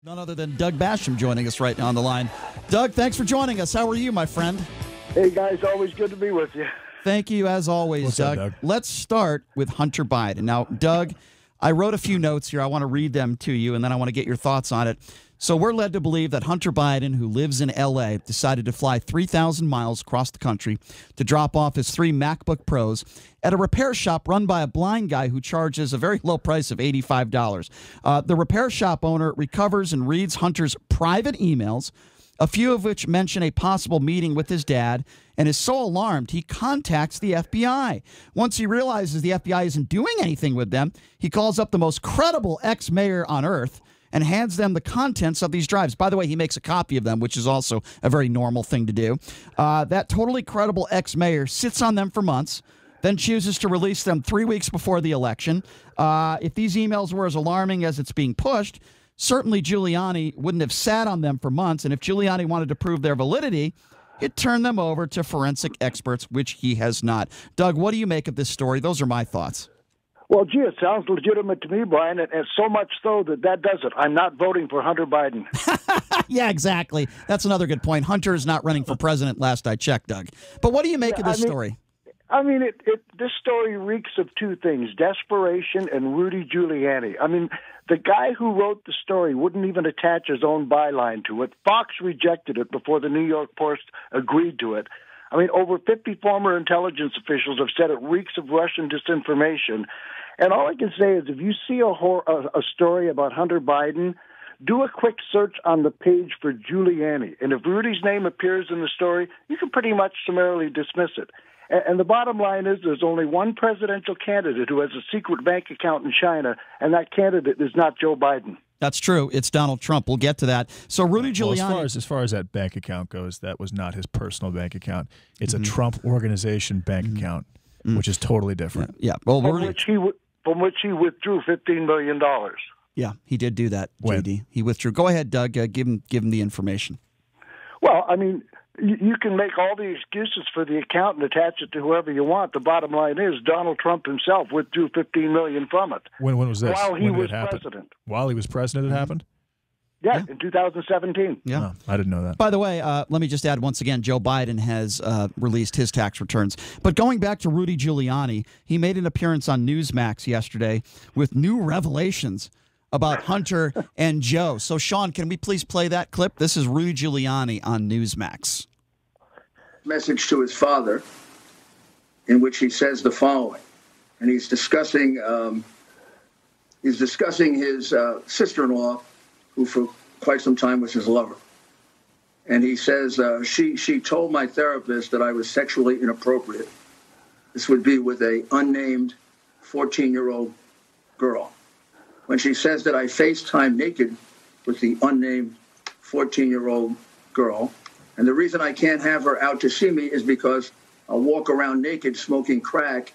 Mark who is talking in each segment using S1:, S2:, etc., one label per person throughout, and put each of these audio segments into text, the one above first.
S1: None other than Doug Basham joining us right now on the line. Doug, thanks for joining us. How are you, my friend?
S2: Hey, guys. Always good to be with you.
S1: Thank you, as always,
S3: What's
S1: Doug.
S3: up, Doug?
S1: Let's start with Hunter Biden. Now, Doug, I wrote a few notes here. I want to read them to you, and then I want to get your thoughts on it. So we're led to believe that Hunter Biden, who lives in L.A., decided to fly 3,000 miles across the country to drop off his 3 MacBook Pros at a repair shop run by a blind guy who charges a very low price of $85. The repair shop owner recovers and reads Hunter's private emails, a few of which mention a possible meeting with his dad, and is so alarmed he contacts the FBI. Once he realizes the FBI isn't doing anything with them, he calls up the most credible ex-mayor on earth and hands them the contents of these drives. By the way, he makes a copy of them, which is also a very normal thing to do. That totally credible ex-mayor sits on them for months, then chooses to release them 3 weeks before the election. If these emails were as alarming as it's being pushed, certainly Giuliani wouldn't have sat on them for months, and if Giuliani wanted to prove their validity, he'd turn them over to forensic experts, which he has not. Doug, what do you make of this story? Those are my thoughts.
S2: Well, gee, it sounds legitimate to me, Brian, and so much so that does it. I'm not voting for Hunter Biden.
S1: Yeah, exactly. That's another good point. Hunter is not running for president, last I checked, Doug. But what do you make of this story?
S2: I mean, this story reeks of two things, desperation and Rudy Giuliani. I mean, the guy who wrote the story wouldn't even attach his own byline to it. Fox rejected it before the New York Post agreed to it. I mean, over 50 former intelligence officials have said it reeks of Russian disinformation. And all I can say is if you see a story about Hunter Biden, do a quick search on the page for Giuliani. And if Rudy's name appears in the story, you can pretty much summarily dismiss it. And the bottom line is there's only one presidential candidate who has a secret bank account in China, and that candidate is not Joe Biden.
S1: That's true. It's Donald Trump. We'll get to that. So Rudy Giuliani...
S3: Well, as far as that bank account goes, that was not his personal bank account. It's a Trump organization bank account, which is totally different.
S1: Yeah. Well,
S2: from which he withdrew $15 million.
S1: Yeah, he did do that, JD. He withdrew. Go ahead, Doug. Give him the information.
S2: Well, I mean, you can make all the excuses for the account and attach it to whoever you want. The bottom line is Donald Trump himself withdrew $15 million from it.
S3: When was this?
S2: While he was president.
S3: While he was president, it happened?
S2: Yeah, in 2017.
S1: Yeah.
S3: Oh, I didn't know that.
S1: By the way, let me just add once again, Joe Biden has released his tax returns. But going back to Rudy Giuliani, he made an appearance on Newsmax yesterday with new revelations about Hunter and Joe. So, Sean, can we please play that clip? This is Rudy Giuliani on Newsmax.
S4: Message to his father in which he says the following. And he's discussing his sister-in-law, who for quite some time was his lover. And he says, she told my therapist that I was sexually inappropriate. This would be with a unnamed 14-year-old girl. When she says that I FaceTime naked with the unnamed 14-year-old girl, and the reason I can't have her out to see me is because I'll walk around naked smoking crack,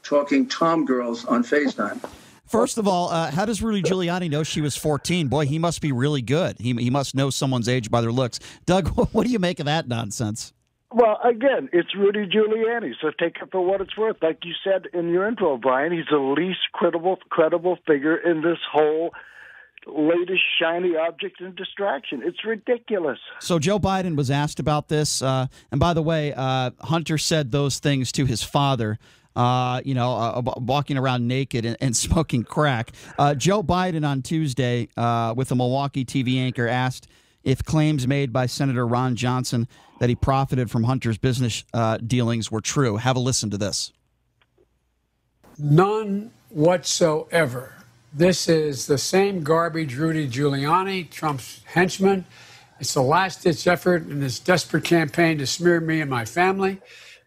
S4: talking tom girls on FaceTime.
S1: First of all, how does Rudy Giuliani know she was 14? Boy, he must be really good. He must know someone's age by their looks. Doug, what do you make of that nonsense?
S2: Well, again, it's Rudy Giuliani, so take it for what it's worth. Like you said in your intro, Brian, he's the least credible figure in this whole latest shiny object and distraction. It's ridiculous.
S1: So Joe Biden was asked about this, and by the way, Hunter said those things to his father. Walking around naked and smoking crack. Joe Biden on Tuesday with a Milwaukee TV anchor asked if claims made by Senator Ron Johnson that he profited from Hunter's business dealings were true. Have a listen to this.
S5: None whatsoever. This is the same garbage Rudy Giuliani, Trump's henchman. It's the last-ditch effort in this desperate campaign to smear me and my family.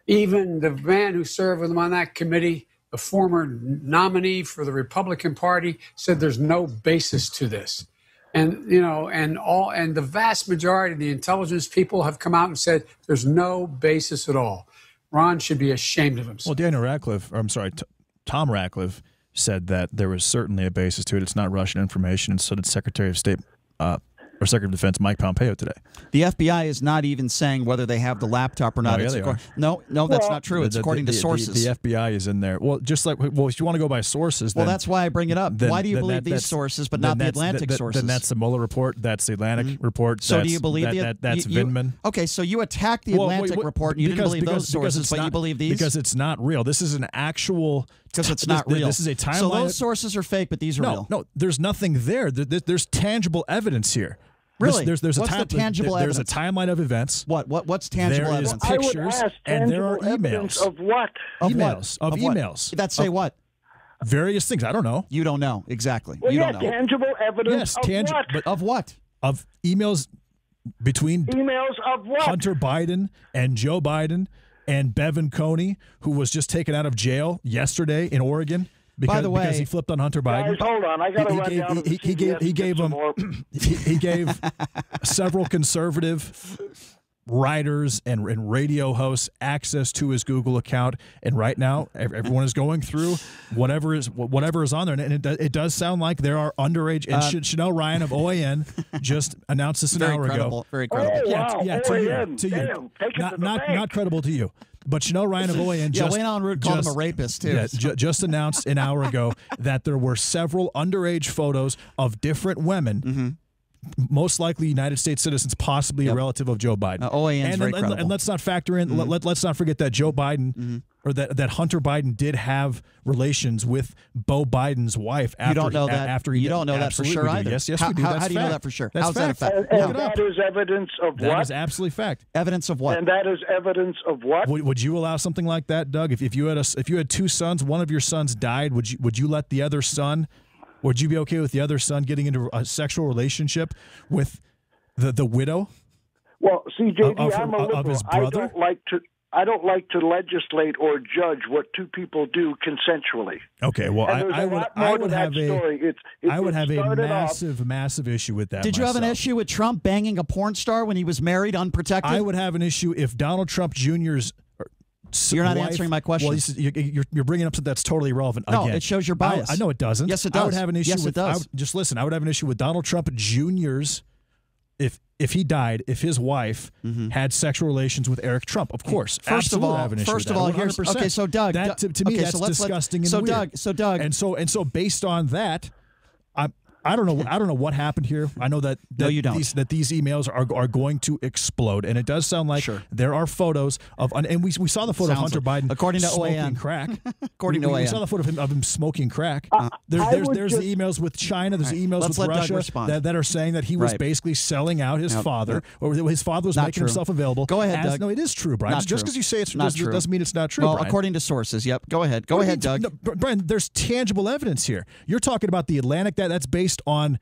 S5: Even the man who served with him on that committee, the former nominee for the Republican Party, said there's no basis to this. And, and the vast majority of the intelligence people have come out and said there's no basis at all. Ron should be ashamed of himself.
S3: Well, Tom Ratcliffe said that there was certainly a basis to it. It's not Russian information, and so did Secretary of State or Secretary of Defense Mike Pompeo today.
S1: The FBI is not even saying whether they have the laptop or not.
S3: Oh, yeah, they are.
S1: No, that's not true. It's according to sources.
S3: The FBI is in there. Well, just like, if you want to go by sources,
S1: well, that's why I bring it up. Why do you believe these sources, but not the Atlantic sources?
S3: Then that's the Mueller report. That's the Atlantic report.
S1: So do you believe
S3: that's Vindman?
S1: Okay, so you attacked the Atlantic report, and you didn't believe those sources, but you believe these?
S3: Because it's not real. This is an actual...
S1: Because it's not real.
S3: This is a timeline.
S1: So those sources are fake, but these are real.
S3: No, there's nothing there. There's tangible evidence here.
S1: Really?
S3: There's
S1: What's the tangible evidence?
S3: There's a timeline of events.
S1: What's tangible
S3: evidence?
S1: There is
S3: pictures, and there are emails.
S2: Of what?
S3: Emails. Of emails.
S1: That say what?
S3: Various things. I don't know.
S1: You don't know. Exactly.
S2: Well,
S1: you don't know.
S2: Tangible evidence
S3: what?
S1: But of what?
S3: Of emails between
S2: emails of what?
S3: Hunter Biden and Joe Biden and Bevan Coney, who was just taken out of jail yesterday in Oregon. Because he flipped on Hunter Biden.
S2: Guys, hold on. I got to run down to the CBS.
S3: He gave several conservative writers and radio hosts access to his Google account, and right now everyone is going through whatever is on there, and it does sound like there are underage. And Chanel Ryan of OAN just announced this an hour ago.
S1: Very credible.
S3: To you. Not credible to you. But Chanel Ryan of OAN
S1: Wayne Allen Root called him a rapist, too.
S3: Yeah, just announced an hour ago that there were several underage photos of different women, most likely United States citizens, possibly a relative of Joe Biden.
S1: OAN's very credible.
S3: And let's not factor in, let's not forget that Joe Biden, or that Hunter Biden did have relations with Beau Biden's wife after
S1: you don't know that.
S3: After he
S1: you don't know that for sure either.
S3: Yes, we do.
S1: How do you know that for sure?
S3: That's
S1: How's that a fact?
S2: And that is evidence of what?
S3: That is absolutely fact.
S1: Evidence of what?
S2: And that is evidence of what?
S3: Would you allow something like that, Doug? If you had two sons, one of your sons died, would you let the other son? Would you be okay with the other son getting into a sexual relationship with the widow?
S2: Well, see, JD, I'm a liberal.
S3: Of his brother?
S2: I don't like to legislate or judge what two people do consensually.
S3: Okay, well, I would have a massive issue with that.
S1: Did you have an issue with Trump banging a porn star when he was married, unprotected?
S3: I would have an issue if Donald Trump Jr.'s
S1: You're not answering my question.
S3: Well, you're bringing up something that's totally irrelevant.
S1: No,
S3: again.
S1: It shows your bias.
S3: I know it doesn't.
S1: Yes, it does.
S3: I would have an issue
S1: yes,
S3: with.
S1: It does.
S3: Just listen. I would have an issue with Donald Trump Jr.'s. If he died, if his wife had sexual relations with Eric Trump, of course.
S1: First of all, here's okay. So Doug,
S3: to me, that's disgusting and weird.
S1: Doug,
S3: and so based on that, I don't know what happened here. I know that these emails are going to explode, and it does sound like there are photos of, and we saw the photo of Hunter Biden
S1: according to
S3: smoking
S1: OAN
S3: crack.
S1: We
S3: saw the photo of him smoking crack. There's the emails with China. There's the emails with Russia that are saying that he was basically selling out his father, or his father was making himself available.
S1: Go ahead, Doug.
S3: No, it is true, Brian. Just because you say it's true doesn't mean it's not true.
S1: Well,
S3: Brian.
S1: according to sources, yep. Go ahead, Doug.
S3: No, Brian, there's tangible evidence here. You're talking about the Atlantic. That's based on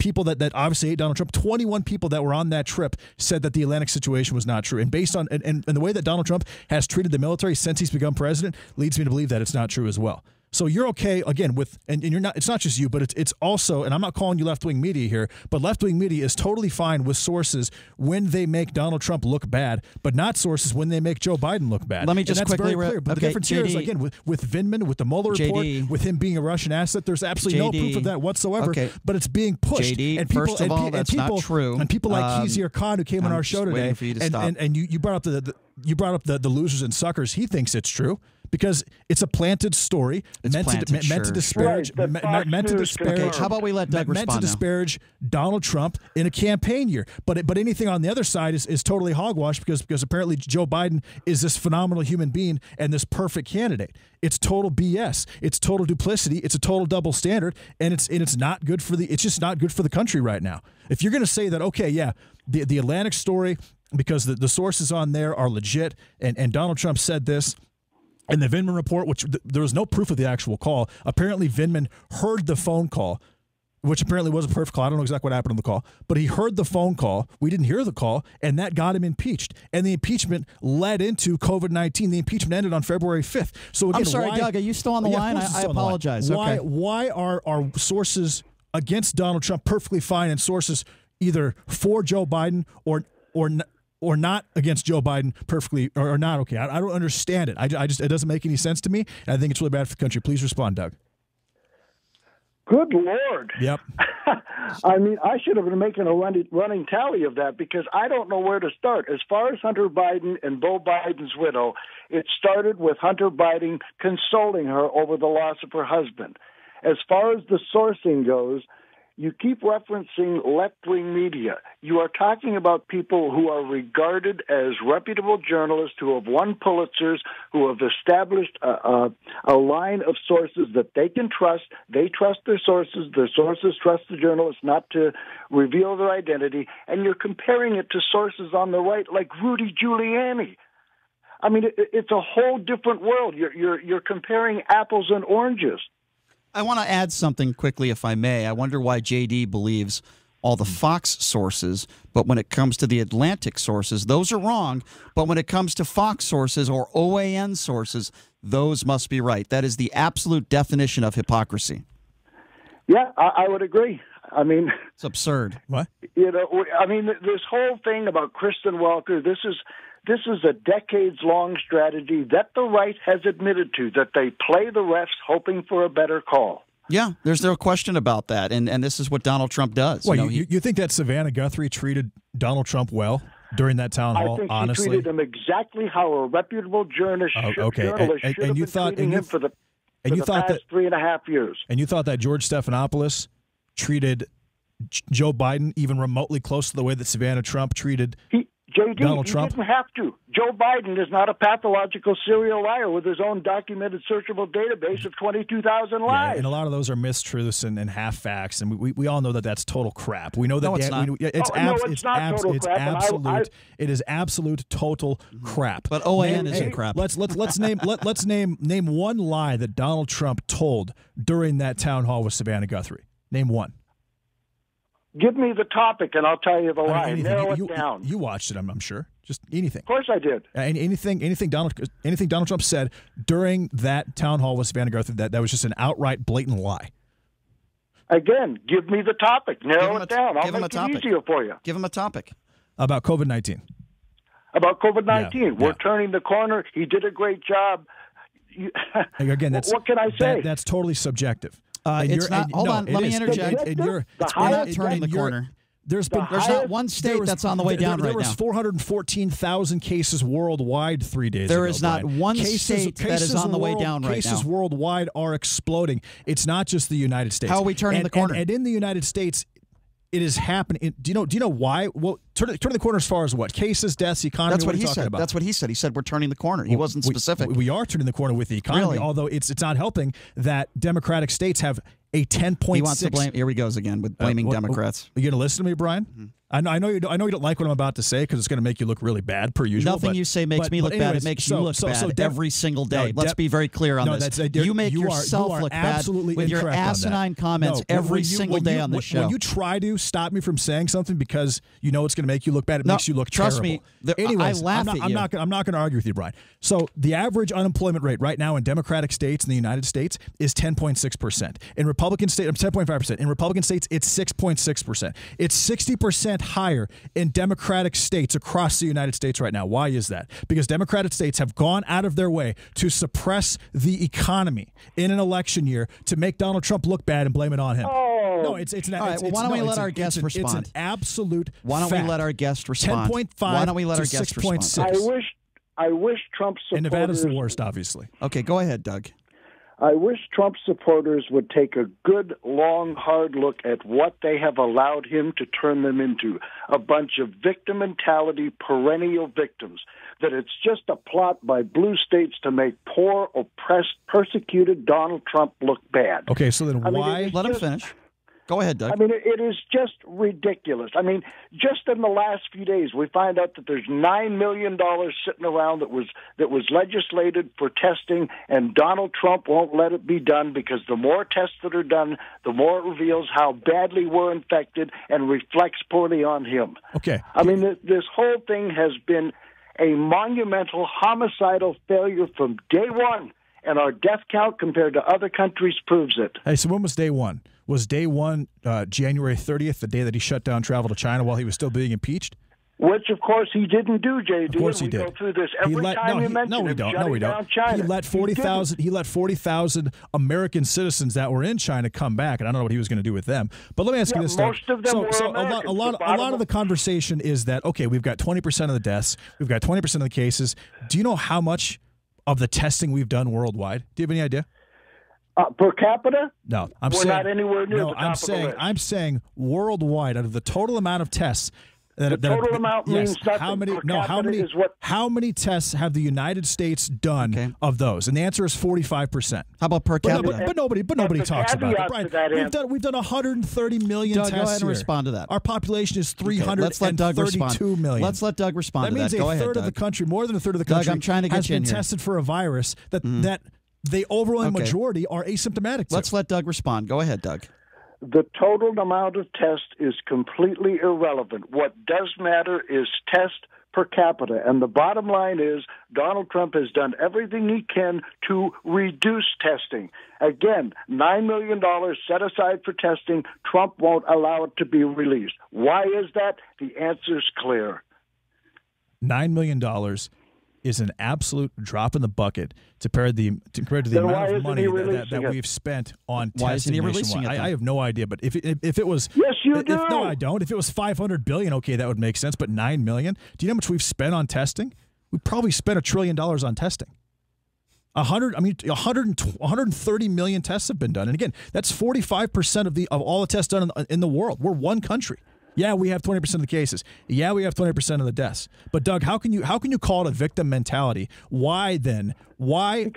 S3: people that obviously hate Donald Trump. 21 people that were on that trip said that the Atlantic situation was not true. And based on and the way that Donald Trump has treated the military since he's become president leads me to believe that it's not true as well. So you're okay again with, and you're not. It's not just you, but it's also, and I'm not calling you left-wing media here, but left-wing media is totally fine with sources when they make Donald Trump look bad, but not sources when they make Joe Biden look bad.
S1: Let me just quickly,
S3: clear. But the difference here is again with Vindman, with the Mueller report, with him being a Russian asset. There's absolutely no proof of that whatsoever.
S1: Okay.
S3: But it's being pushed.
S1: And people, first of all, that's not true.
S3: And people like Kezier Khan, who came on our show today, and you brought up the losers and suckers. He thinks it's true. Because it's a planted story meant to disparage.
S1: Okay, how about we let Doug respond
S3: meant to disparage Donald Trump in a campaign year. But anything on the other side is totally hogwash because apparently Joe Biden is this phenomenal human being and this perfect candidate. It's total BS. It's total duplicity. It's a total double standard, and it's not good for it's just not good for the country right now. If you're going to say that, okay, yeah, the Atlantic story, because the sources on there are legit, and Donald Trump said this. In the Vindman report, which there was no proof of the actual call, apparently Vindman heard the phone call, which apparently was a perfect call. I don't know exactly what happened on the call, but he heard the phone call. We didn't hear the call, and that got him impeached. And the impeachment led into COVID-19. The impeachment ended on February 5th. So again,
S1: I'm sorry, Doug, are you still on the line? I apologize.
S3: Okay. Why are sources against Donald Trump perfectly fine and sources either for Joe Biden or not against Joe Biden perfectly or not okay? I don't understand it. I just it doesn't make any sense to me, and I think it's really bad for the country. Please respond, Doug.
S2: Good Lord.
S3: Yep.
S2: I mean, I should have been making a running tally of that because I don't know where to start. As far as Hunter Biden and Beau Biden's widow, it started with Hunter Biden consoling her over the loss of her husband. As far as the sourcing goes, you keep referencing left-wing media. You are talking about people who are regarded as reputable journalists who have won Pulitzers, who have established a line of sources that they can trust. They trust their sources trust the journalists not to reveal their identity, and you're comparing it to sources on the right like Rudy Giuliani. I mean, it's a whole different world. You're comparing apples and oranges.
S1: I want to add something quickly, if I may. I wonder why JD believes all the Fox sources, but when it comes to the Atlantic sources, those are wrong. But when it comes to Fox sources or OAN sources, those must be right. That is the absolute definition of hypocrisy.
S2: Yeah, I would agree. I mean,
S1: it's absurd.
S3: What?
S2: You know, I mean, this whole thing about Kristen Welker, this is a decades-long strategy that the right has admitted to, that they play the refs hoping for a better call.
S1: Yeah, there's no question about that, and this is what Donald Trump does.
S3: Well, you think that Savannah Guthrie treated Donald Trump well during that town hall?
S2: I think
S3: honestly,
S2: she treated him exactly how a reputable journalist should have been treating him for the past 3.5 years.
S3: And you thought that George Stephanopoulos treated Joe Biden even remotely close to the way that Savannah Trump treated Donald Trump?
S2: He didn't have to. Joe Biden is not a pathological serial liar with his own documented searchable database of 22,000 lies.
S3: Yeah, and a lot of those are mistruths and half facts, and we all know that that's total crap. We know that
S1: it's not.
S3: It is absolute total crap.
S1: But OAN isn't crap.
S3: Let's name one lie that Donald Trump told during that town hall with Savannah Guthrie. Name one.
S2: Give me the topic, and I'll tell you the lie. Narrow it down.
S3: You watched it, I'm sure. Just anything.
S2: Of course I did.
S3: Anything Donald Trump said during that town hall with Savannah Guthrie that was just an outright, blatant lie.
S2: Again, give me the topic. Narrow it down. I'll make it easier for you.
S1: Give him a topic.
S3: About COVID-19.
S2: About COVID-19.
S3: Yeah.
S2: We're turning the corner. He did a great job.
S3: Again,
S2: what can I say?
S3: That's totally subjective.
S1: It's not. Hold on. Let me interject.
S3: We're
S1: not turning the corner. There's not one state that's on the way down right now.
S3: There was 414,000 cases worldwide 3 days ago.
S1: There is not one state that is on the way down right now.
S3: Cases worldwide are exploding. It's not just the United States.
S1: How are we turning the corner?
S3: And in the United States, it is happening. Do you know why? Well, turning the corner as far as what? Cases, deaths, economy.
S1: That's what
S3: he
S1: said.
S3: About?
S1: That's what he said. He said we're turning the corner. He wasn't specific.
S3: We are turning the corner with the economy,
S1: really?
S3: Although it's not helping that Democratic states have a 10.6.
S1: He wants to blame. Here he goes again with blaming Democrats.
S3: Are you going to listen to me, Brian? Mm-hmm. I know you don't like what I'm about to say because it's going to make you look really bad per usual.
S1: Nothing you say makes me look bad. It makes you look bad every single day. Let's be very clear on this. You make yourself look bad with your asinine comments every single day on this show.
S3: When you try to stop me from saying something because you know it's going to make you look bad, it makes you look
S1: trust
S3: terrible.
S1: Me.
S3: Anyways,
S1: I laugh at you.
S3: I'm not going to argue with you, Brian. So the average unemployment rate right now in Democratic states in the United States is 10.6%. In Republican states, 10.5%. In Republican states, it's 6.6%. It's 60% higher in Democratic states across the United States right now. Why is that? Because Democratic states have gone out of their way to suppress the economy in an election year to make Donald Trump look bad and blame it on him.
S2: Oh.
S3: No, it's not.
S1: All right, well, why don't we let our guest respond?
S3: It's an absolute
S1: Why don't
S3: fact.
S1: we let our guest respond?
S3: 10.5
S1: Why don't we let our guest
S3: 6.6.
S1: respond?
S2: I wish Trump supporters...
S3: And Nevada's the worst, obviously.
S1: Okay, go ahead, Doug.
S2: I wish Trump supporters would take a good, long, hard look at what they have allowed him to turn them into. A bunch of victim mentality, perennial victims. That it's just a plot by blue states to make poor, oppressed, persecuted Donald Trump look bad.
S3: Okay, so then why...
S1: Let him finish. Go ahead, Doug.
S2: I mean, it is just ridiculous. I mean, just in the last few days, we find out that there's $9 million sitting around that was legislated for testing, and Donald Trump won't let it be done because the more tests that are done, the more it reveals how badly we're infected and reflects poorly on him.
S3: Okay.
S2: I mean, this whole thing has been a monumental homicidal failure from day one, and our death count compared to other countries proves it.
S3: Hey, so when was day one? Was day one January 30th, the day that he shut down travel to China while he was still being impeached?
S2: Which, of course, he didn't do, JD.
S3: Of course he
S2: we
S3: did.
S2: go through this every time you mention him shutting down China.
S3: He let 40,000 American citizens that were in China come back, and I don't know what he was going to do with them. But let me ask you this:
S2: most of them were Americans.
S3: a lot of the conversation is that okay, we've got 20% of the deaths, we've got 20% of the cases. Do you know how much of the testing we've done worldwide? Do you have any idea?
S2: Per capita?
S3: No,
S2: we're not anywhere near the top of the list.
S3: I'm saying worldwide, out of the total amount of tests.
S2: The total amount means nothing.
S3: How many tests have the United States done of those? And the answer is 45%.
S1: How about per capita?
S3: But nobody talks about that. Brian, we've done 130 million
S1: Doug,
S3: tests.
S1: go ahead and
S3: here.
S1: respond to that.
S3: Our population is 332 million.
S1: Let's let Doug respond to that.
S3: That means
S1: go
S3: a
S1: ahead,
S3: third
S1: Doug.
S3: of the country, more than a third of the country,
S1: Doug, I'm trying to get
S3: has
S1: you in
S3: been
S1: here.
S3: tested for a virus that the overwhelming majority are asymptomatic to.
S1: Let's let Doug respond. Go ahead, Doug.
S2: The total amount of tests is completely irrelevant. What does matter is test per capita. And the bottom line is Donald Trump has done everything he can to reduce testing. Again, $9 million set aside for testing. Trump won't allow it to be released. Why is that? The answer's clear.
S3: $9 million is an absolute drop in the bucket compared to the amount of money that we've spent on testing.
S1: Why isn't he releasing it?
S3: I have no idea, but if it was
S2: yes, you do.
S3: No, I don't. If it was $500 billion, okay, that would make sense. But $9 million? Do you know how much we've spent on testing? We probably spent $1 trillion on testing. 130 million tests have been done, and again, that's 45% of all the tests done in the world. We're one country. Yeah, we have 20% of the cases. Yeah, we have 20% of the deaths. But Doug, how can you call it a victim mentality? Why then? Why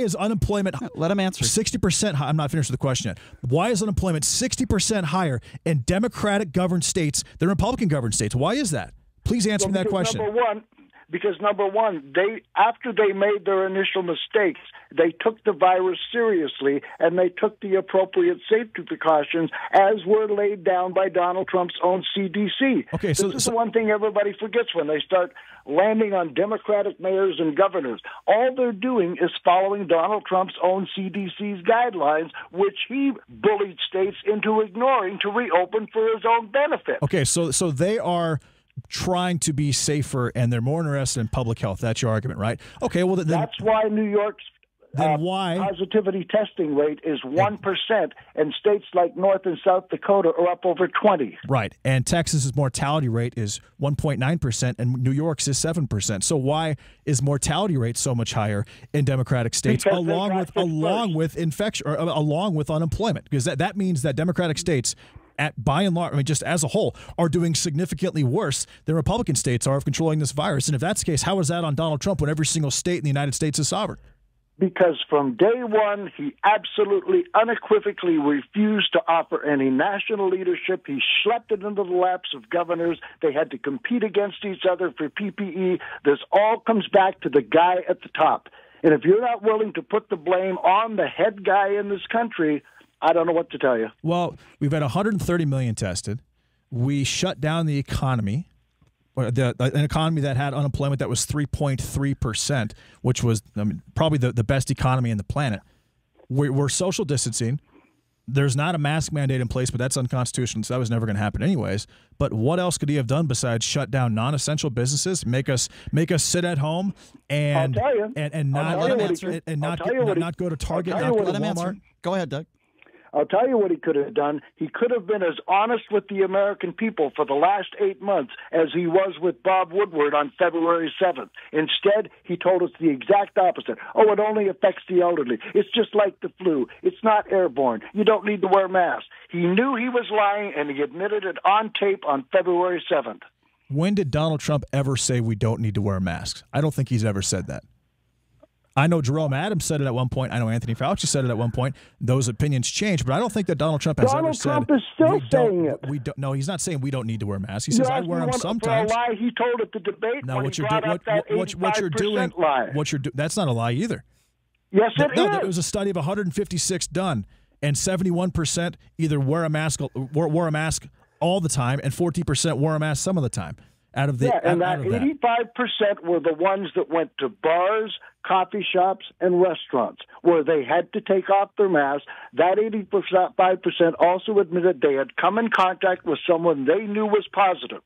S3: is unemployment?
S1: Let him answer.
S3: 60%. I'm not finished with the question yet. Why is unemployment 60% higher in Democratic governed states than Republican governed states? Why is that? Please answer me that question.
S2: Number one, after they made their initial mistakes, they took the virus seriously and they took the appropriate safety precautions as were laid down by Donald Trump's own CDC.
S3: Okay,
S2: this is the one thing everybody forgets when they start landing on Democratic mayors and governors. All they're doing is following Donald Trump's own CDC's guidelines, which he bullied states into ignoring to reopen for his own benefit.
S3: Okay, so they are trying to be safer, and they're more interested in public health. That's your argument, right? Okay, well,
S2: that's why New York's positivity testing rate is 1%, and states like North and South Dakota are up over 20%.
S3: Right, and Texas's mortality rate is 1.9%, and New York's is 7%. So why is mortality rate so much higher in Democratic states, along with unemployment? Because that means that Democratic states, by and large, just as a whole, are doing significantly worse than Republican states are of controlling this virus. And if that's the case, how is that on Donald Trump when every single state in the United States is sovereign?
S2: Because from day one, he absolutely, unequivocally refused to offer any national leadership. He schlepped it into the laps of governors. They had to compete against each other for PPE. This all comes back to the guy at the top. And if you're not willing to put the blame on the head guy in this country, I don't know what to tell you.
S3: Well, we've had 130 million tested. We shut down the economy, an economy that had unemployment that was 3.3%, which was probably the best economy in the planet. We're social distancing. There's not a mask mandate in place, but that's unconstitutional, so that was never going to happen anyways. But what else could he have done besides shut down non-essential businesses, make us sit at home and not go to Target, not go to Walmart?
S1: Go ahead, Doug.
S2: I'll tell you what he could have done. He could have been as honest with the American people for the last 8 months as he was with Bob Woodward on February 7th. Instead, he told us the exact opposite. Oh, it only affects the elderly. It's just like the flu. It's not airborne. You don't need to wear masks. He knew he was lying, and he admitted it on tape on February 7th.
S3: When did Donald Trump ever say we don't need to wear masks? I don't think he's ever said that. I know Jerome Adams said it at one point. I know Anthony Fauci said it at one point. Those opinions change, but I don't think that Donald Trump has ever said.
S2: Donald Trump is still saying it.
S3: No, he's not saying we don't need to wear masks. He says I wear them sometimes.
S2: For a lie he told at the debate.
S3: No,
S2: what you're doing,
S3: lie. That's not a lie either.
S2: Yes, it is.
S3: There was a study of 156 done, and 71% either wore a mask all the time, and 14% wore a mask some of the time. And that
S2: 85% were the ones that went to bars, coffee shops, and restaurants where they had to take off their masks. That 85% also admitted they had come in contact with someone they knew was positive.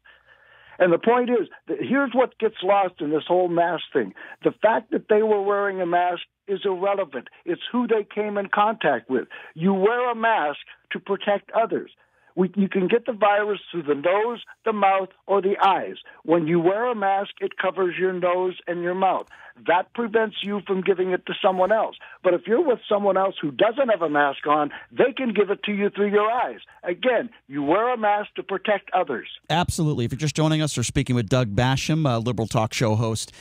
S2: And the point is, that here's what gets lost in this whole mask thing. The fact that they were wearing a mask is irrelevant. It's who they came in contact with. You wear a mask to protect others. You can get the virus through the nose, the mouth, or the eyes. When you wear a mask, it covers your nose and your mouth. That prevents you from giving it to someone else. But if you're with someone else who doesn't have a mask on, they can give it to you through your eyes. Again, you wear a mask to protect others.
S1: Absolutely. If you're just joining us, we're speaking with Doug Basham, a liberal talk show host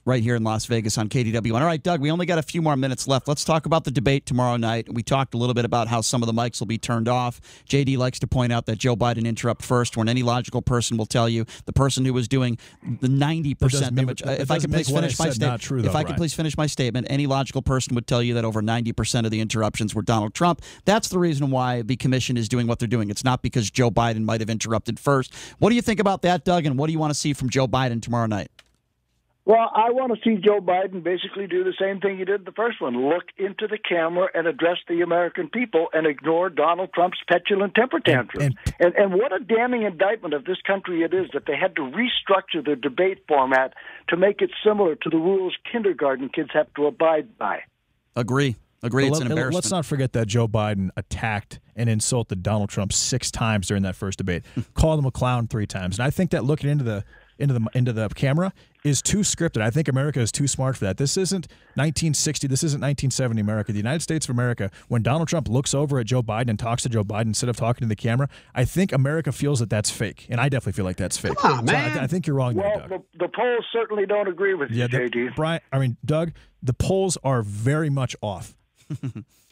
S1: right here in Las Vegas on KDWN. All right, Doug, we only got a few more minutes left. Let's talk about the debate tomorrow night. We talked a little bit about how some of the mics will be turned off. JD likes to point out that Joe Biden interrupt first, when any logical person will tell you the person who was doing the 90%. If I could please finish my statement. If I could please finish my statement, any logical person would tell you that over 90% of the interruptions were Donald Trump. That's the reason why the commission is doing what they're doing. It's not because Joe Biden might have interrupted first. What do you think about that, Doug, and what do you want to see from Joe Biden tomorrow night?
S2: Well, I want to see Joe Biden basically do the same thing he did the first one, look into the camera and address the American people and ignore Donald Trump's petulant temper tantrums. And what a damning indictment of this country it is that they had to restructure their debate format to make it similar to the rules kindergarten kids have to abide by.
S1: Agree. It's an embarrassment.
S3: Let's not forget that Joe Biden attacked and insulted Donald Trump 6 times during that first debate, called him a clown 3 times. And I think that looking into the camera is too scripted. I think America is too smart for that. This isn't 1960. This isn't 1970 America. The United States of America, when Donald Trump looks over at Joe Biden and talks to Joe Biden instead of talking to the camera, I think America feels that that's fake. And I definitely feel like that's fake.
S5: Come on, man.
S3: So I think you're wrong there, Doug.
S2: Well, the polls certainly don't agree with you, JD.
S3: Doug, the polls are very much off.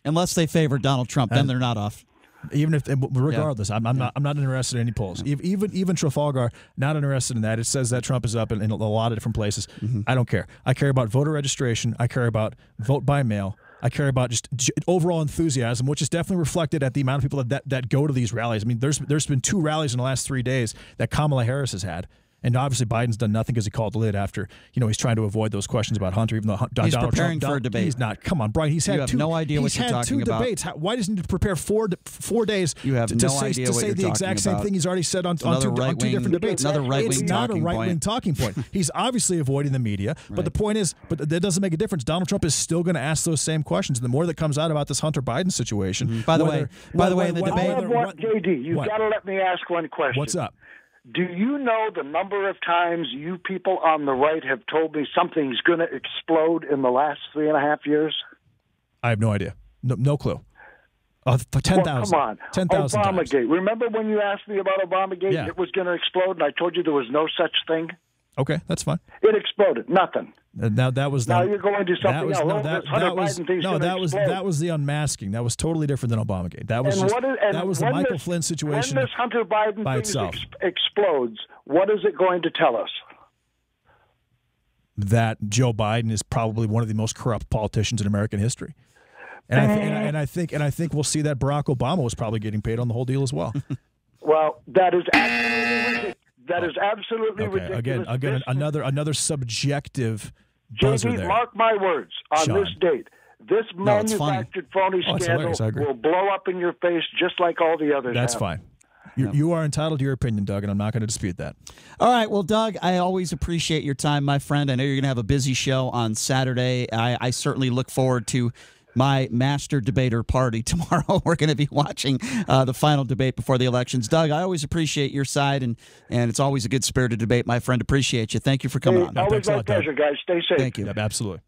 S1: Unless they favor Donald Trump, then they're not off.
S3: Even if, regardless, I'm not interested in any polls. Even Trafalgar, not interested in that. It says that Trump is up in a lot of different places. I don't care. I care about voter registration. I care about vote by mail. I care about just overall enthusiasm, which is definitely reflected at the amount of people that go to these rallies. I mean, there's been 2 rallies in the last 3 days that Kamala Harris has had. And obviously Biden's done nothing because he called the lid after, he's trying to avoid those questions about Hunter, even though
S1: he's
S3: Donald
S1: preparing
S3: Trump,
S1: for a debate.
S3: He's not. Come on, Brian. He's had
S1: you have no idea what you're talking about.
S3: He's had 2 debates. Why does he need to prepare 4 days
S1: you have
S3: to
S1: no
S3: say
S1: idea what
S3: the
S1: you're
S3: exact
S1: talking
S3: same thing he's already said on 2 different debates?
S1: Another right-wing
S3: It's not a
S1: talking
S3: right-wing
S1: point.
S3: talking point. He's obviously avoiding the media.
S1: Right.
S3: But the point is, that doesn't make a difference. Donald Trump is still going to ask those same questions. And the more that comes out about this Hunter Biden situation.
S1: By the way, in the debate,
S2: JD, you've got to let me ask one question.
S3: What's up?
S2: Do you know the number of times you people on the right have told me something's going to explode in the last 3.5 years?
S3: I have no idea. No clue. 10,000.
S2: Well, come on.
S3: 10,000
S2: Obamagate.
S3: times.
S2: Remember when you asked me about Obamagate?
S3: Yeah.
S2: It was going to explode, and I told you there was no such thing?
S3: Okay, that's fine.
S2: It exploded. Nothing.
S3: Now that was
S2: now you're going to do something else.
S3: That was the unmasking. That was totally different than Obamagate. That was the Michael Flynn situation.
S2: When this Hunter Biden
S3: by
S2: thing
S3: itself
S2: explodes, what is it going to tell us?
S3: That Joe Biden is probably one of the most corrupt politicians in American history. And I think we'll see that Barack Obama was probably getting paid on the whole deal as well.
S2: Well, that is absolutely ridiculous. That is absolutely ridiculous.
S3: Again, another subjective buzzer
S2: JD,
S3: there.
S2: mark my words, on
S3: Sean.
S2: this date, this manufactured phony scandal will blow up in your face just like all the others
S3: That's
S2: have.
S3: fine. You are entitled to your opinion, Doug, and I'm not going to dispute that.
S1: All right. Well, Doug, I always appreciate your time, my friend. I know you're going to have a busy show on Saturday. I certainly look forward to my master debater party tomorrow. We're going to be watching the final debate before the elections. Doug, I always appreciate your side, and it's always a good spirited debate, my friend. Appreciate you. Thank you for coming on.
S2: Always my pleasure, guys. Stay safe.
S1: Thank you.
S3: Absolutely.